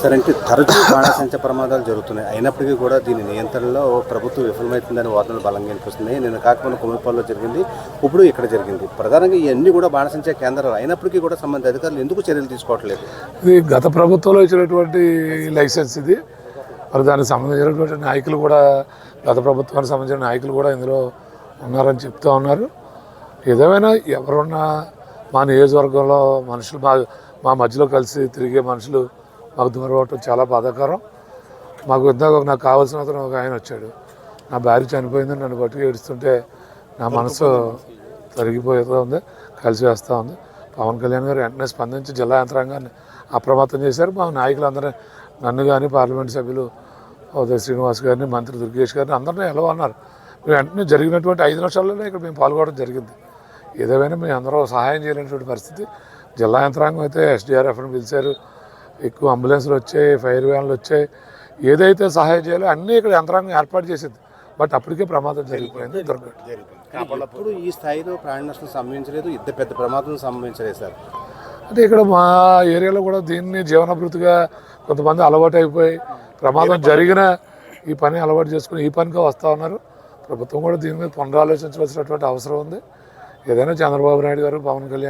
సరే అంటే తరచూ బాణాసంచ ప్రమాదాలు జరుగుతున్నాయి. అయినప్పటికీ కూడా దీని నియంత్రణలో ప్రభుత్వం విఫలమవుతుందని వాదనలు బలంగా వినిపిస్తున్నాయి. నిన్న కాకపోయినా కొమ్మిపాల్లో జరిగింది, ఇప్పుడు ఇక్కడ జరిగింది. ప్రధానంగా ఇవన్నీ కూడా బాణాసంచ కేంద్రాలు అయినప్పటికీ కూడా సంబంధిత అధికారులు ఎందుకు చర్యలు తీసుకోవట్లేదు? ఇది గత ప్రభుత్వంలో ఇచ్చినటువంటి లైసెన్స్ ఇది. మరి దానికి సంబంధించినటువంటి నాయకులు కూడా, గత ప్రభుత్వానికి సంబంధించిన నాయకులు కూడా ఇందులో ఉన్నారని చెప్తూ ఉన్నారు. ఏదేమైనా ఎవరున్నా మా నియోజకవర్గంలో మనుషులు మా మధ్యలో కలిసి తిరిగే మనుషులు మాకు దూరం అవటం చాలా బాధాకరం. మాకు ఇందాక నాకు కావాల్సిన అతను ఒక ఆయన వచ్చాడు, నా భార్య చనిపోయిందని నన్ను పట్టుకు ఏడుస్తుంటే నా మనసు తరిగిపోతూ ఉంది, కలిసి వేస్తూ ఉంది. పవన్ కళ్యాణ్ గారు వెంటనే స్పందించి జిల్లా యంత్రాంగాన్ని అప్రమత్తం చేశారు. మా నాయకులందరూ నన్ను కానీ, పార్లమెంట్ సభ్యులు ఉదయ్ శ్రీనివాస్ గారిని, మంత్రి దుర్గేష్ గారిని అందరినీ ఎలా అన్నారు. మేము వెంటనే జరిగినటువంటి 5 నిమిషాల్లోనే ఇక్కడ మేము పాల్గొనడం జరిగింది. ఏదేమైనా మేము అందరూ సహాయం చేయలేనటువంటి పరిస్థితి. జిల్లా యంత్రాంగం అయితే SDRFని పిలిచారు, ఎక్కువ అంబులెన్స్లు వచ్చాయి, ఫైర్ వ్యాన్లు వచ్చాయి. ఏదైతే సహాయం చేయాలో అన్నీ ఇక్కడ యంత్రాంగం ఏర్పాటు చేసింది. బట్ అప్పటికే ప్రమాదం జరిగిపోయింది. అప్పుడు ఈ స్థాయిలో ప్రాణ నష్టం సంభవించలేదు, ఇంత పెద్ద ప్రమాదం సంభవించలేదు సార్. అంటే ఇక్కడ మా ఏరియాలో కూడా దీన్ని జీవనభృతిగా కొంతమంది అలవాటు అయిపోయి ప్రమాదం జరిగిన ఈ పని అలవాటు చేసుకుని ఈ పనిగా వస్తూ ఉన్నారు. ప్రభుత్వం కూడా దీని మీద పునరాలోచించవలసినటువంటి అవసరం ఉంది. ఏదైనా చంద్రబాబు నాయుడు గారు, పవన్ కళ్యాణ్